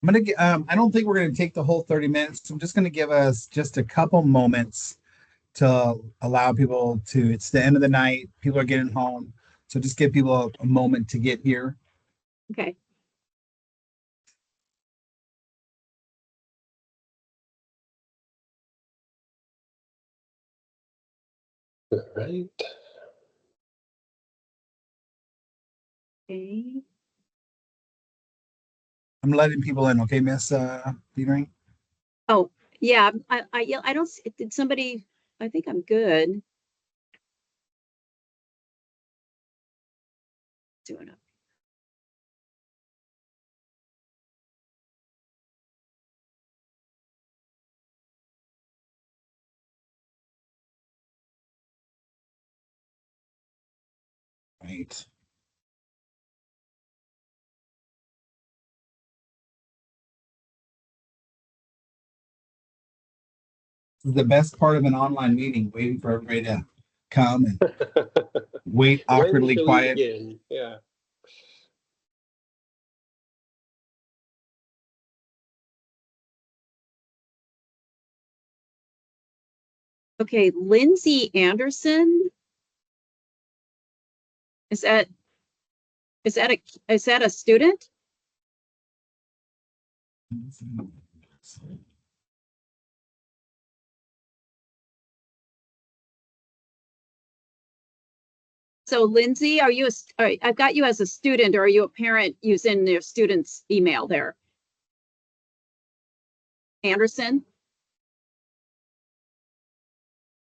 I don't think we're gonna take the whole 30 minutes. I'm just gonna give us just a couple moments to allow people to. It's the end of the night. People are getting home, so just give people a moment to get here. Okay. All right. Okay. I'm letting people in. Okay, Miss Petering? Oh, yeah. Yeah, I don't. Did somebody? I think I'm good. Doing it. Right. This is the best part of an online meeting, waiting for everybody to come and wait When awkwardly shall we quiet. begin? Yeah. Okay, Lindsay Anderson. Is that is that a student? So Lindsay, are you I've got you as a student, or are you a parent using their student's email there? Anderson?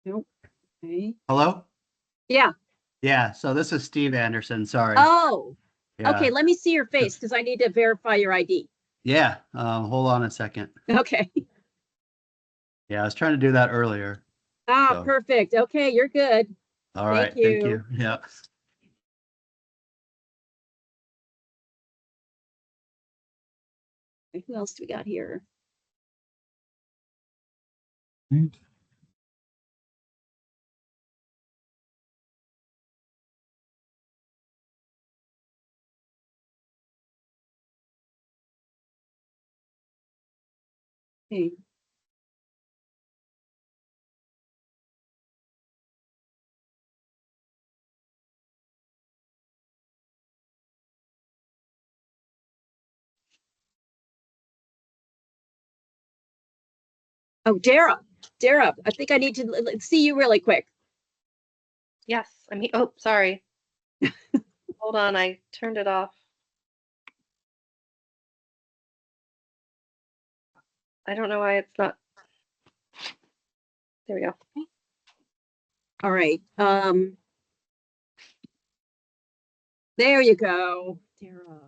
Nope. Okay. Hello? Yeah. Yeah, so this is Steve Anderson. Sorry. Oh, okay. Yeah. Let me see your face because I need to verify your ID. Yeah. Hold on a second. Okay. Yeah, I was trying to do that earlier. Ah, So. perfect. Okay, you're good. All right. Thank you. Yeah. Who else do we got here? Right. Okay. Oh, Dara. Dara, I think I need to see you really quick. Yes, oh, sorry. Hold on, I turned it off. I don't know why it's not. There we go. All right. There you go. Dara.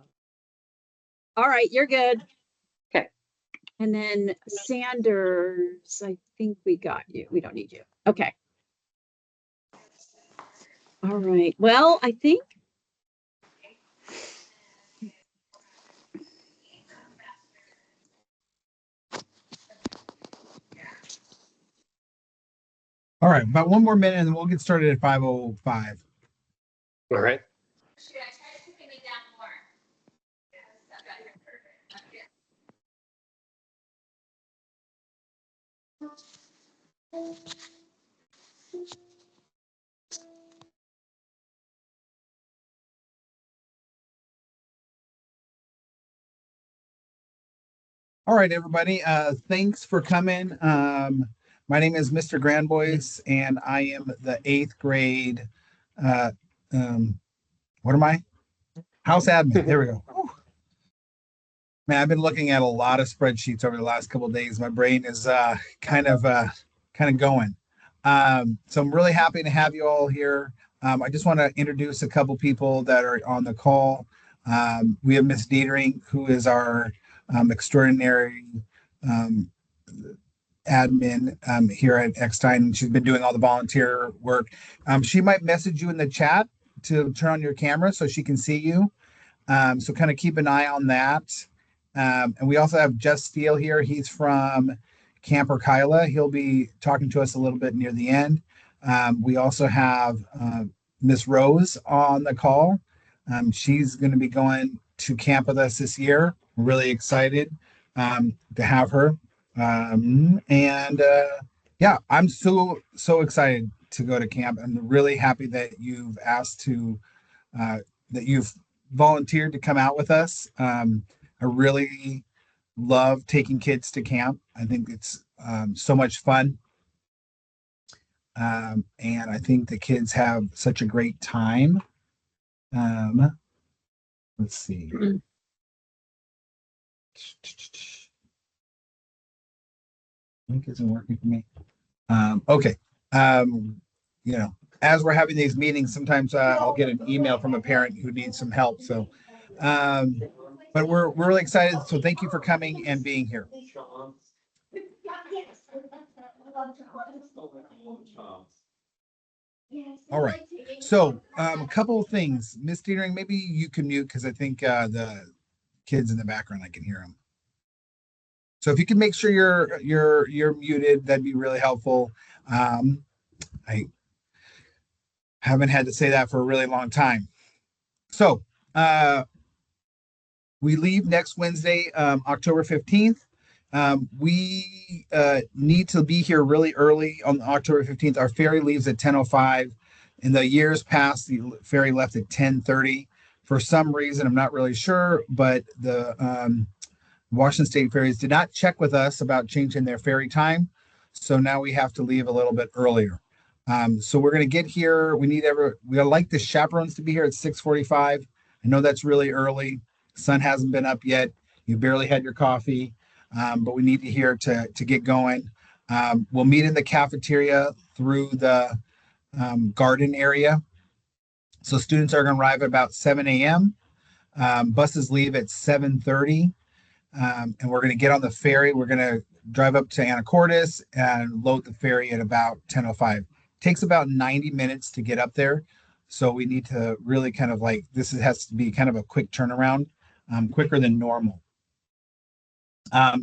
All right, you're good. Okay. And then Sanders, I think we got you. We don't need you. Okay. All right. Well, I think. All right, about one more minute and then we'll get started at 5:05. All right. All right, everybody. Thanks for coming. My name is Mr. Grandboys, and I am the eighth grade. Uh, what am I? House admin. There we go. Whew. Man, I've been looking at a lot of spreadsheets over the last couple of days. My brain is kind of going. So I'm really happy to have you all here. I just want to introduce a couple people that are on the call. We have Miss Dietering, who is our extraordinary um, admin here at Eckstein. She's been doing all the volunteer work. She might message you in the chat to turn on your camera so she can see you. So kind of keep an eye on that. And we also have Just Steele here. He's from Camp Orkila. He'll be talking to us a little bit near the end. We also have Miss Rose on the call. She's going to be going to camp with us this year. We're really excited. to have her. Yeah, I'm so excited to go to camp. I'm really happy that you've asked to that you've volunteered to come out with us. I really love taking kids to camp. I think it's so much fun. And I think the kids have such a great time. Um, let's see. Link isn't working for me. Okay. Um, you know, as we're having these meetings, sometimes I'll get an email from a parent who needs some help. So, um, but we're really excited. So thank you for coming and being here. All right. So a couple of things, Miss Dietering, maybe you can mute because I think the kids in the background I can hear them. So if you can make sure you're muted, that'd be really helpful. I haven't had to say that for a really long time. So we leave next Wednesday, October 15th. We need to be here really early on October 15th. Our ferry leaves at 10:05. In the years past, the ferry left at 10:30. For some reason, I'm not really sure, but the Washington State Ferries did not check with us about changing their ferry time. So now we have to leave a little bit earlier. So we're going to get here. We like the chaperones to be here at 6:45. I know that's really early. Sun hasn't been up yet. You barely had your coffee, but we need to hear to get going. We'll meet in the cafeteria through the garden area. So students are going to arrive at about 7 a.m. Buses leave at 7:30. And we're going to get on the ferry. We're going to drive up to Anacortes and load the ferry at about 10:05. Takes about 90 minutes to get up there. So we need to really kind of has to be kind of a quick turnaround, quicker than normal.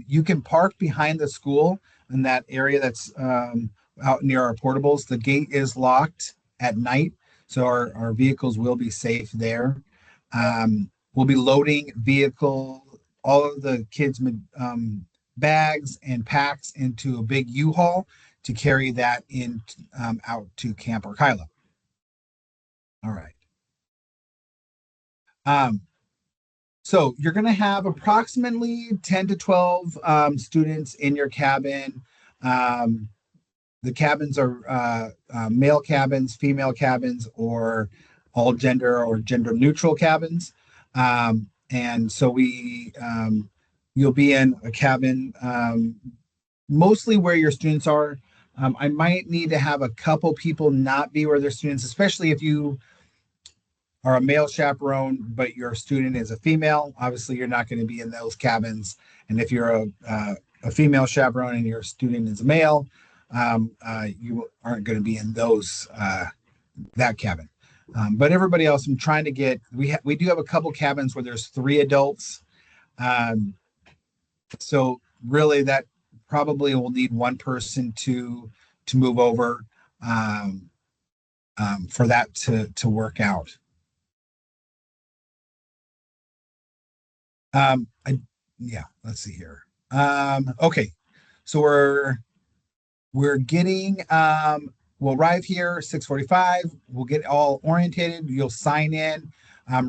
You can park behind the school in that area that's out near our portables. The gate is locked at night, so our vehicles will be safe there. We'll be loading all of the kids' bags and packs into a big U-Haul to carry that in out to Camp Orkila. All right. So you're going to have approximately 10 to 12 students in your cabin. The cabins are male cabins, female cabins, or all gender or gender neutral cabins. And so you'll be in a cabin mostly where your students are. I might need to have a couple people not be where their students, especially if you are a male chaperone, but your student is a female. Obviously, you're not going to be in those cabins. And if you're a female chaperone and your student is a male, you aren't going to be in that cabin. But everybody else, I'm trying to get. We do have a couple cabins where there's 3 adults. So really, that probably will need one person to move over for that to work out. Let's see here. Okay, so we're getting we'll arrive here 6:45. We'll get all orientated. You'll sign in,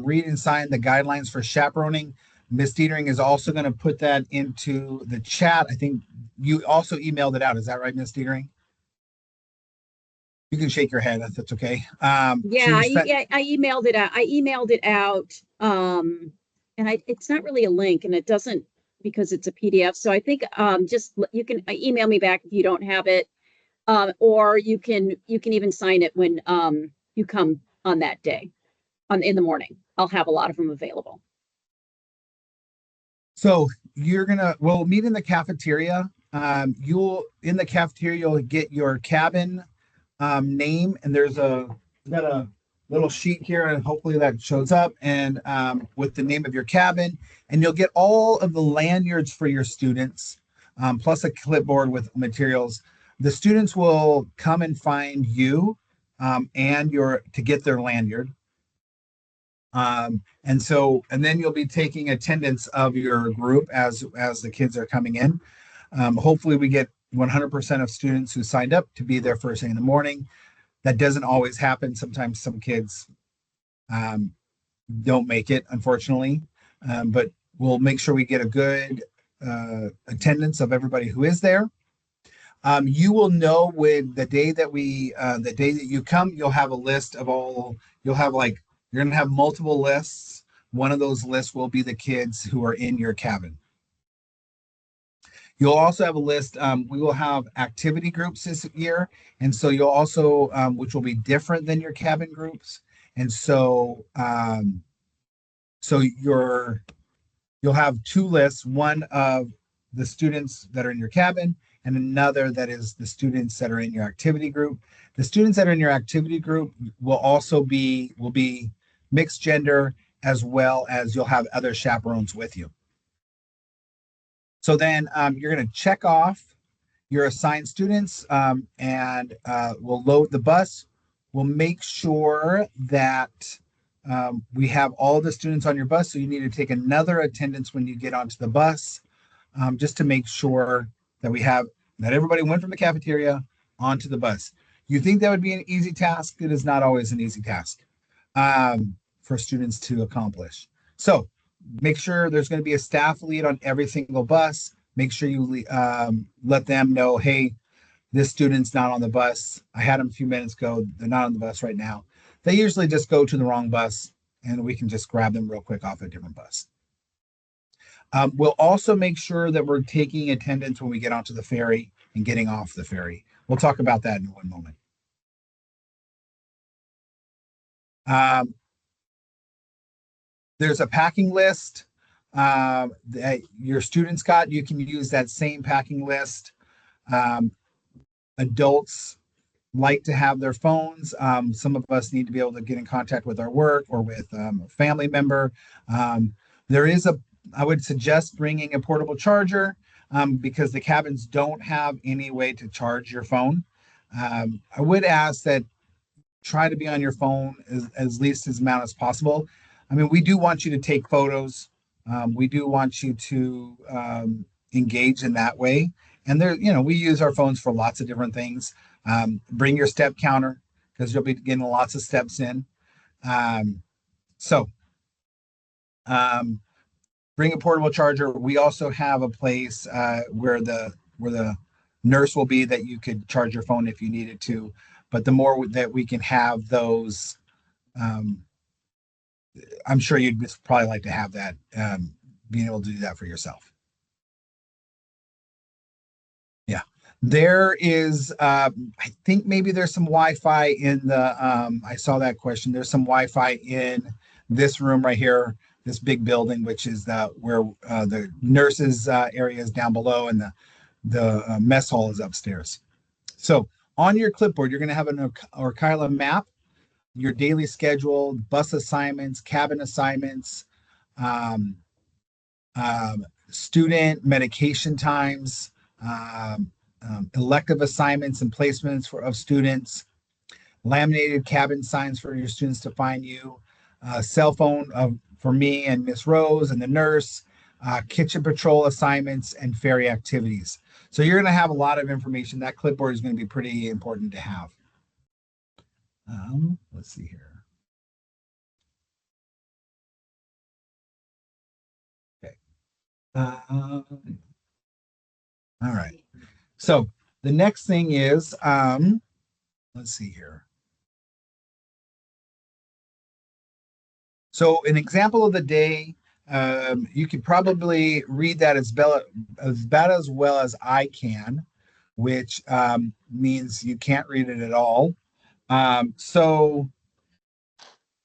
read and sign the guidelines for chaperoning. Miss Dietering is also going to put that into the chat. I think you also emailed it out. Is that right, Miss Dietering? You can shake your head if that's okay. I emailed it out. I emailed it out. And it's not really a link, and it doesn't because it's a PDF. So I think just you can email me back if you don't have it, or you can even sign it when you come on that day, in the morning. I'll have a lot of them available. So we'll meet in the cafeteria. In the cafeteria, you'll get your cabin name, and got a little sheet here, and hopefully that shows up, and with the name of your cabin, and you'll get all of the lanyards for your students, plus a clipboard with materials. The students will come and find you and to get their lanyard. And then you'll be taking attendance of your group as the kids are coming in. Hopefully we get 100% of students who signed up to be there first thing in the morning. That doesn't always happen. Sometimes some kids um, don't make it, unfortunately. But we'll make sure we get a good attendance of everybody who is there. You will know when the day that the day that you come, you'll have a list of all, you'll have like, you're going to have multiple lists. One of those lists will be the kids who are in your cabin. You'll also have a list. We will have activity groups this year. And so you'll also, which will be different than your cabin groups. And so, so you'll have two lists, one of the students that are in your cabin and another that is the students that are in your activity group. The students that are in your activity group will be mixed gender, as well as you'll have other chaperones with you. So then you're going to check off your assigned students and we'll load the bus. We'll make sure that we have all the students on your bus. So you need to take another attendance when you get onto the bus, just to make sure that that everybody went from the cafeteria onto the bus. You think that would be an easy task? It is not always an easy task for students to accomplish. So make sure there's going to be a staff lead on every single bus. Make sure you let them know, hey, this student's not on the bus. I had them a few minutes ago. They're not on the bus right now. They usually just go to the wrong bus and we can just grab them real quick off a different bus. We'll also make sure that we're taking attendance when we get onto the ferry and getting off the ferry. We'll talk about that in one moment. There's a packing list that your students got. You can use that same packing list. Adults like to have their phones. Some of us need to be able to get in contact with our work or with a family member. I would suggest bringing a portable charger because the cabins don't have any way to charge your phone. I would ask that try to be on your phone as least as amount as possible. I mean, we do want you to take photos. We do want you to engage in that way. And we use our phones for lots of different things. Bring your step counter because you'll be getting lots of steps in. Bring a portable charger. We also have a place where the nurse will be that you could charge your phone if you needed to. But the more that we can have those, I'm sure you'd just probably like to have that, being able to do that for yourself. Yeah, there is, I think maybe there's some Wi-Fi in I saw that question. There's some Wi-Fi in this room right here, this big building, which is where the nurses area is down below and the mess hall is upstairs. So on your clipboard, you're going to have an Orkila map, your daily schedule, bus assignments, cabin assignments, student medication times, elective assignments and placements of students, laminated cabin signs for your students to find you, cell phone for me and Miss Rose and the nurse, kitchen patrol assignments, and ferry activities. So you're going to have a lot of information. That clipboard is going to be pretty important to have. Let's see here. Okay. All right. So the next thing is, let's see here. So an example of the day, you could probably read that about as well as I can, which means you can't read it at all. So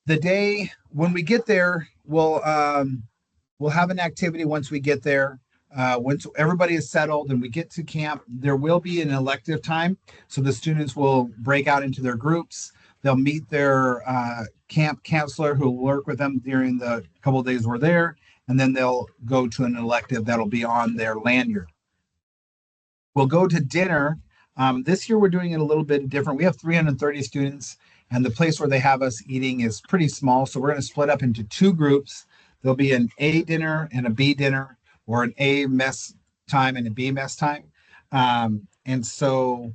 the day when we get there, we'll have an activity once we get there. Once everybody is settled and we get to camp, there will be an elective time. So the students will break out into their groups. They'll meet their camp counselor who will work with them during the couple of days we're there. And then they'll go to an elective that'll be on their lanyard. We'll go to dinner. This year we're doing it a little bit different. We have 330 students And the place where they have us eating is pretty small. So we're going to split up into two groups. There'll be an A dinner and a B dinner, or an A mess time and a B mess time. And so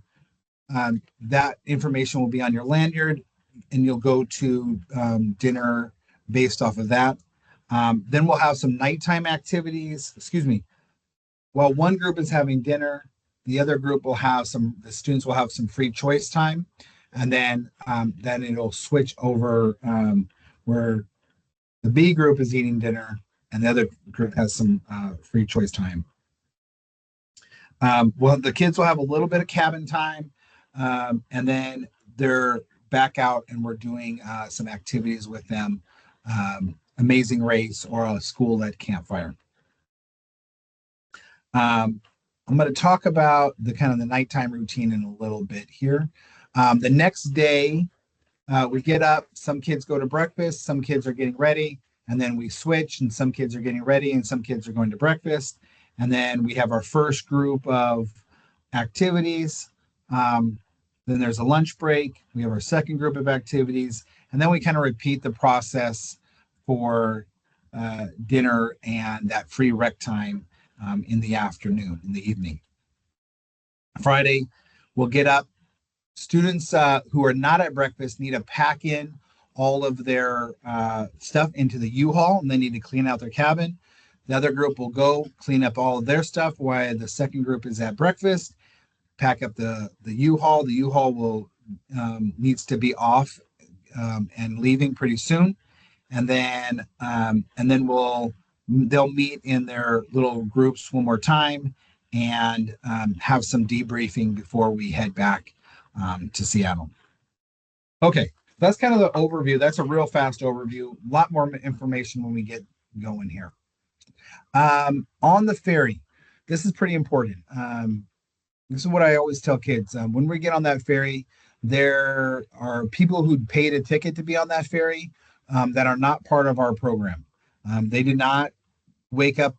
that information will be on your lanyard, and you'll go to dinner based off of that. Then we'll have some nighttime activities. Excuse me. While one group is having dinner, the other group will have the students will have some free choice time. And then it'll switch over where the B group is eating dinner and the other group has some free choice time. Well, the kids will have a little bit of cabin time, and then they're back out and we're doing some activities with them, Amazing Race or a school-led campfire. I'm going to talk about the kind of the nighttime routine in a little bit here. The next day, we get up, some kids go to breakfast, some kids are getting ready, and then we switch, and some kids are getting ready and some kids are going to breakfast. And then we have our first group of activities. Then there's a lunch break. We have our second group of activities. And then we kind of repeat the process for dinner and that free rec time in the afternoon, in the evening. Friday, we'll get up. Students who are not at breakfast need to pack in all of their stuff into the U-Haul, and they need to clean out their cabin. The other group will go clean up all of their stuff while the second group is at breakfast, pack up the U-Haul. The U-Haul will needs to be off and leaving pretty soon. And then they'll meet in their little groups one more time and have some debriefing before we head back to Seattle. Okay, that's kind of the overview. That's a real fast overview. A lot more information when we get going here. On the ferry, this is pretty important. This is what I always tell kids. When we get on that ferry, there are people who paid a ticket to be on that ferry that are not part of our program. They did not wake up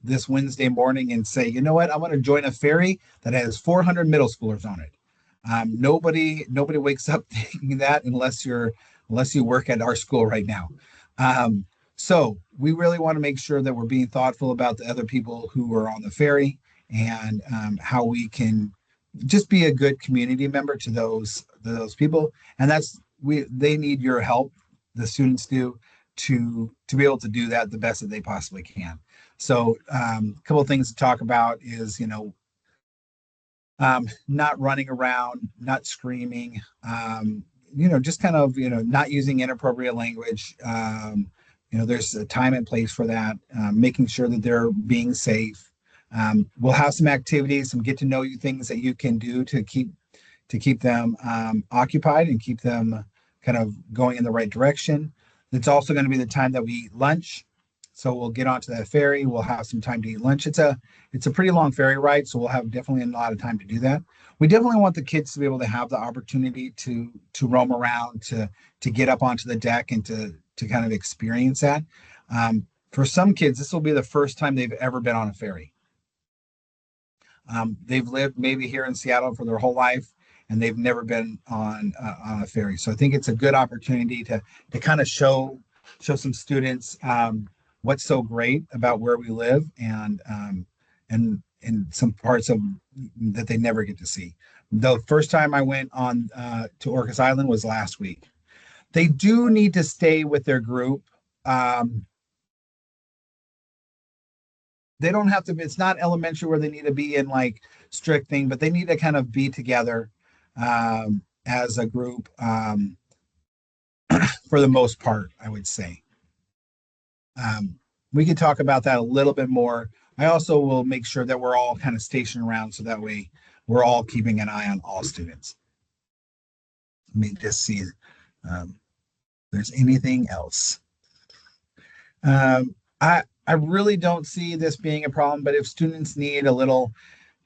this Wednesday morning and say, you know what, I want to join a ferry that has 400 middle schoolers on it. Nobody wakes up thinking that unless you work at our school right now. So we really want to make sure that we're being thoughtful about the other people who are on the ferry and how we can just be a good community member to those people. And they need your help. The students do to be able to do that the best that they possibly can. So a couple of things to talk about is, not running around, not screaming, just kind of, not using inappropriate language. There's a time and place for that, making sure that they're being safe. We'll have some activities, some get to know you things that you can do to keep them occupied and keep them kind of going in the right direction. It's also going to be the time that we eat lunch. So we'll get onto that ferry. We'll have some time to eat lunch. It's a pretty long ferry ride, so we'll have definitely a lot of time to do that. We definitely want the kids to be able to have the opportunity to roam around, to get up onto the deck and to kind of experience that. For some kids, this will be the first time they've ever been on a ferry. They've lived maybe here in Seattle for their whole life, and they've never been on a ferry. So I think it's a good opportunity to kind of show some students what's so great about where we live and some parts of that they never get to see. The first time I went on to Orkis Island was last week. They do need to stay with their group. They don't have to, it's not elementary where they need to be in like strict thing, but they need to kind of be together as a group for the most part, I would say. We can talk about that a little bit more. I also will make sure that we're all kind of stationed around so that way we're all keeping an eye on all students. Let me just see if there's anything else. I really don't see this being a problem, but if students need a little,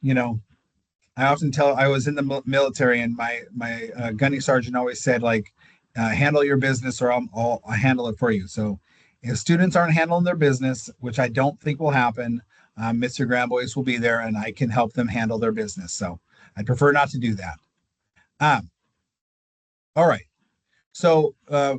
I often tell, I was in the military and my gunny sergeant always said, like, handle your business or I'll handle it for you. So if students aren't handling their business, which I don't think will happen, Mr. Grandboys will be there and I can help them handle their business. So I prefer not to do that. All right. So,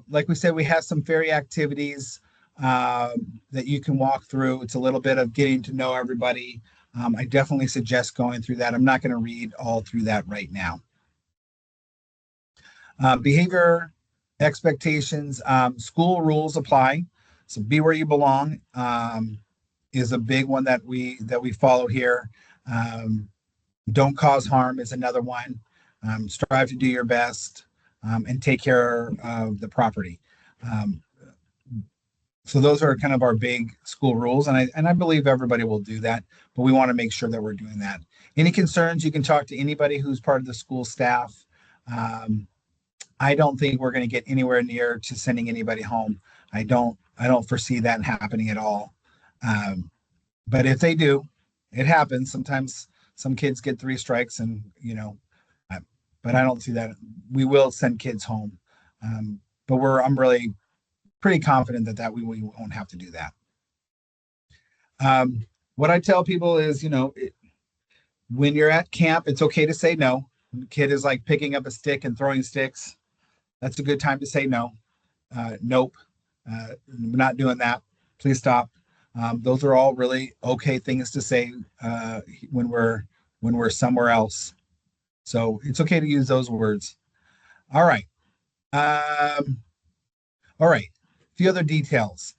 like we said, we have some ferry activities that you can walk through. It's a little bit of getting to know everybody. I definitely suggest going through that. I'm not going to read all through that right now. Behavior expectations, school rules apply. So be where you belong is a big one that we follow here. Um, don't cause harm is another one. Strive to do your best and take care of the property. Um, so those are kind of our big school rules, and I believe everybody will do that, but we want to make sure that we're doing that. Any concerns, you can talk to anybody who's part of the school staff. Um, I don't think we're going to get anywhere near to sending anybody home. I don't foresee that happening at all. Um, but if they do, it happens. Sometimes some kids get three strikes, and I, but I don't see that. We will send kids home, but I'm really pretty confident that we won't have to do that. What I tell people is, when you're at camp, it's okay to say no. When the kid is like picking up a stick and throwing sticks. That's a good time to say no. Nope, we're not doing that. Please stop. Those are all really okay things to say when we're somewhere else. So it's okay to use those words. All right. All right. A few other details.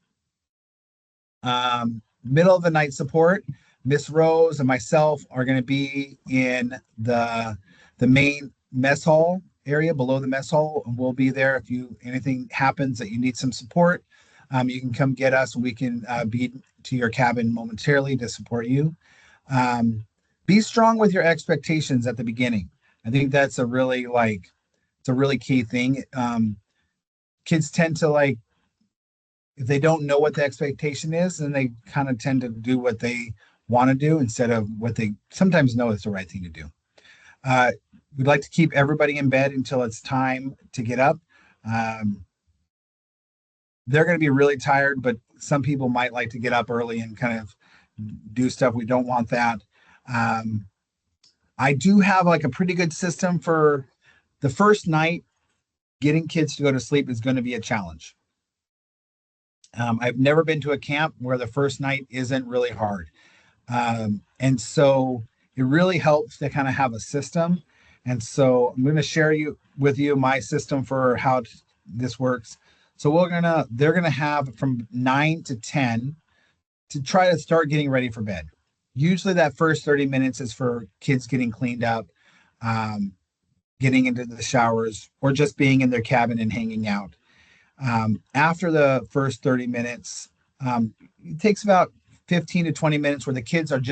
Middle of the night support. Miss Rose and myself are going to be in the main mess hall area below the mess hall, and we'll be there if anything happens that you need some support. You can come get us. We can be to your cabin momentarily to support you. Be strong with your expectations at the beginning. I think that's it's a really key thing. Kids tend to if they don't know what the expectation is, then they kind of tend to do what they want to do instead of what they sometimes know is the right thing to do. Uh, we'd like to keep everybody in bed until it's time to get up. Um, they're going to be really tired, but some people might like to get up early and kind of do stuff. We don't want that. Um, I do have like a pretty good system for the first night. Getting kids to go to sleep is going to be a challenge. I've never been to a camp where the first night isn't really hard. And so it really helps to kind of have a system. And so I'm going to share with you my system for how this works. So they're going to have from 9 to 10 to try to start getting ready for bed. Usually that first 30 minutes is for kids getting cleaned up, um, getting into the showers, or just being in their cabin and hanging out. After the first 30 minutes, it takes about 15 to 20 minutes where the kids are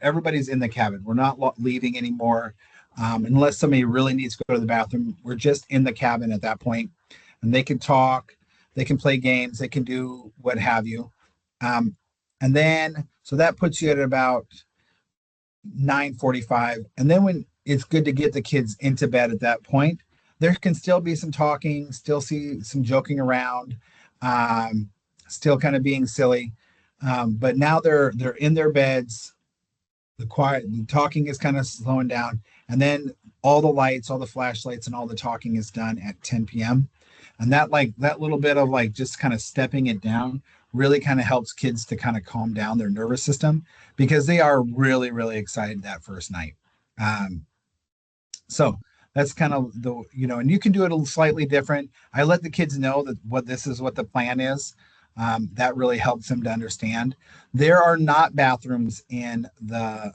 everybody's in the cabin. We're not leaving anymore. Unless somebody really needs to go to the bathroom, we're just in the cabin at that point, and they can talk, they can play games, they can do what have you. Um, and then, so that puts you at about 9:45. And then when it's good to get the kids into bed at that point, there can still be some talking, still see some joking around, um, still kind of being silly. But now they're in their beds. The talking is kind of slowing down, and then all the lights, all the flashlights, and all the talking is done at 10 p.m. And that little bit of just kind of stepping it down really kind of helps kids to kind of calm down their nervous system because they are really, really excited that first night. Um, so that's kind of and you can do it a slightly different. I let the kids know that what the plan is. That really helps them to understand. There are not bathrooms in the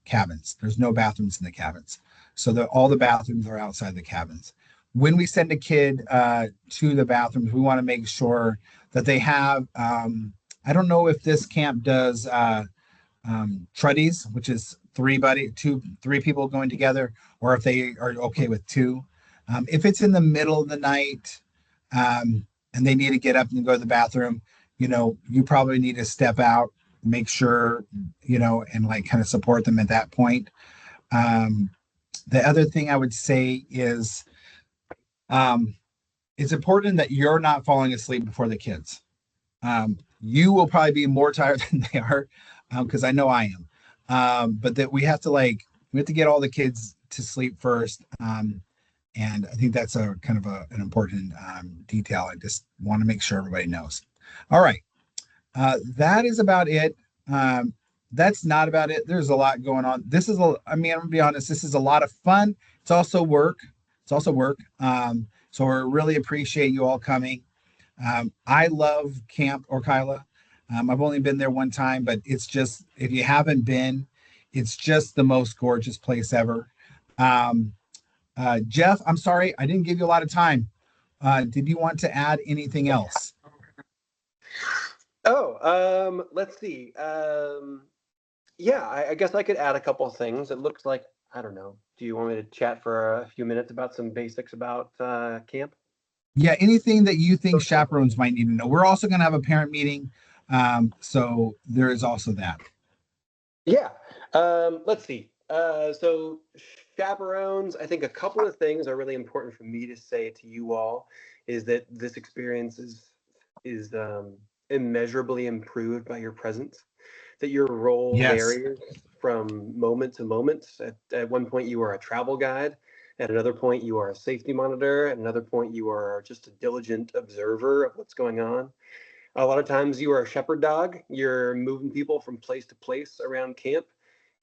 cabins. There's no bathrooms in the cabins. So all the bathrooms are outside the cabins. When we send a kid to the bathrooms, we want to make sure that they have, I don't know if this camp does truddies, which is three people going together, or if they are okay with two. If it's in the middle of the night and they need to get up and go to the bathroom, you probably need to step out, make sure, and kind of support them at that point. The other thing I would say is it's important that you're not falling asleep before the kids. You will probably be more tired than they are because I know I am. But that we have to get all the kids to sleep first. And I think that's a kind of an important detail. I just want to make sure everybody knows. All right. That is about it. That's not about it. There's a lot going on. I mean, I'm gonna be honest, this is a lot of fun. It's also work. It's also work. So we really appreciate you all coming. I love Camp Orkila. I've only been there one time, but it's just, if you haven't been, it's just the most gorgeous place ever. Um, Jeff, I'm sorry, I didn't give you a lot of time. Did you want to add anything else? Oh, let's see. Yeah, I guess I could add a couple of things. It looks like, I don't know. Do you want me to chat for a few minutes about some basics about camp? Yeah, anything that you think chaperones might need to know. We're also going to have a parent meeting. So there is also that. Yeah. Let's see. So chaperones, I think a couple of things are really important for me to say to you all is that this experience is immeasurably improved by your presence, that your role Yes. varies from moment to moment. At one point, you are a travel guide. At another point, you are a safety monitor. At another point, you are just a diligent observer of what's going on. A lot of times, you are a shepherd dog. You're moving people from place to place around camp.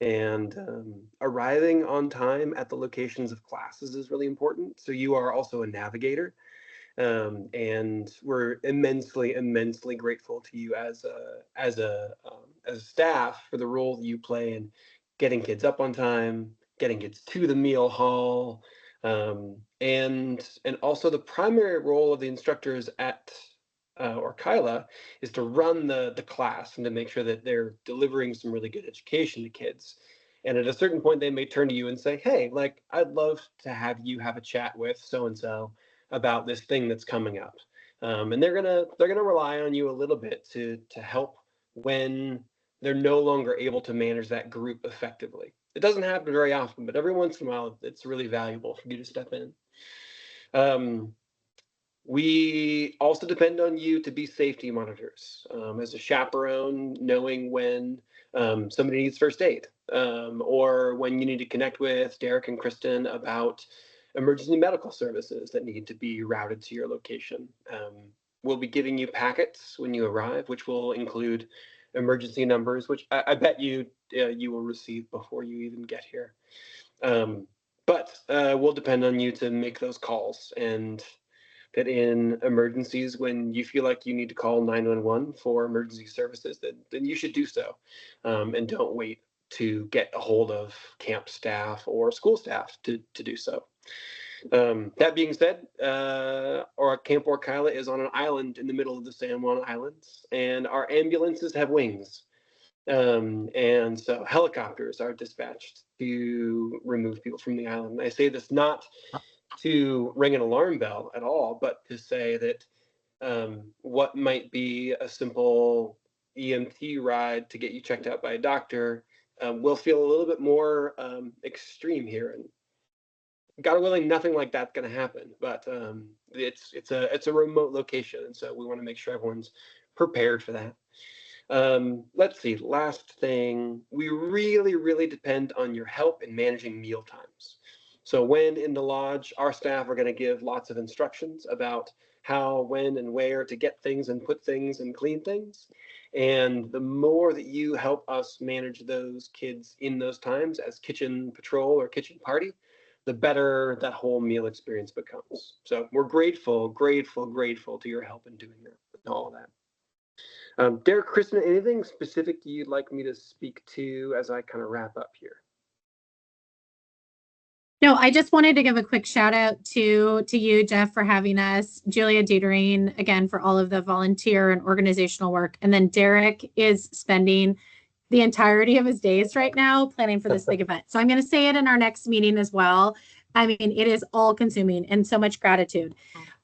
And arriving on time at the locations of classes is really important. So, you are also a navigator. And we're immensely grateful to you as a staff for the role that you play in getting kids up on time, getting kids to the meal hall, and also the primary role of the instructors at Orkila is to run the class and to make sure that they're delivering some really good education to kids. And at a certain point, they may turn to you and say, "Hey, like I'd love to have you have a chat with so and so about this thing that's coming up," and they're gonna rely on you a little bit to help when they're no longer able to manage that group effectively. It doesn't happen very often, but every once in a while, it's really valuable for you to step in. Um, we also depend on you to be safety monitors. As a chaperone, knowing when somebody needs first aid, or when you need to connect with Derek and Kristen about emergency medical services that need to be routed to your location. We'll be giving you packets when you arrive, which will include emergency numbers, which I bet you will receive before you even get here. But we'll depend on you to make those calls, and that in emergencies, when you feel like you need to call 911 for emergency services, then you should do so, and don't wait to get a hold of camp staff or school staff to do so. That being said, our Camp Orkila is on an island in the middle of the San Juan Islands, and our ambulances have wings. And so helicopters are dispatched to remove people from the island. I say this not to ring an alarm bell at all, but to say that what might be a simple EMT ride to get you checked out by a doctor will feel a little bit more extreme here. And God willing, nothing like that's going to happen. But it's a remote location, and so we want to make sure everyone's prepared for that. Let's see. Last thing, we really depend on your help in managing meal times. So when in the lodge, our staff are going to give lots of instructions about how, when, and where to get things and put things and clean things. And the more that you help us manage those kids in those times as kitchen patrol or kitchen party, the better that whole meal experience becomes. So we're grateful to your help in doing that and all of that. Derek, Kristen, anything specific you'd like me to speak to as I kind of wrap up here? No, I just wanted to give a quick shout out to you, Jeff, for having us, Julia Deuterine, again, for all of the volunteer and organizational work. And then Derek is spending the entirety of his days right now planning for this big event. So I'm going to say it in our next meeting as well. I mean, it is all consuming and so much gratitude.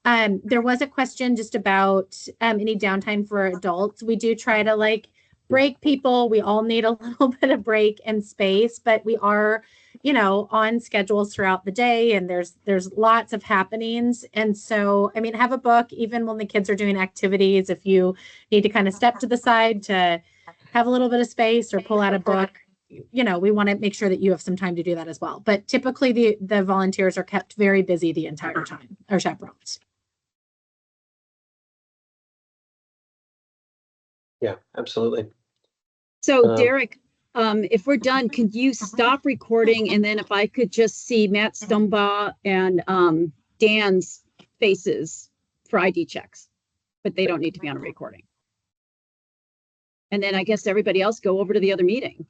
There was a question just about any downtime for adults. We do try to break people. We all need a little bit of break and space, but we are, on schedules throughout the day, and there's lots of happenings. And so, I mean, have a book, even when the kids are doing activities, if you need to kind of step to the side to have a little bit of space or pull out a book, we want to make sure that you have some time to do that as well. But typically the volunteers are kept very busy the entire time, or chaperones. Yeah, absolutely. So Derek, if we're done, can you stop recording? And then if I could just see Matt Stumbaugh and Dan's faces for ID checks, but they don't need to be on a recording. And then I guess everybody else go over to the other meeting.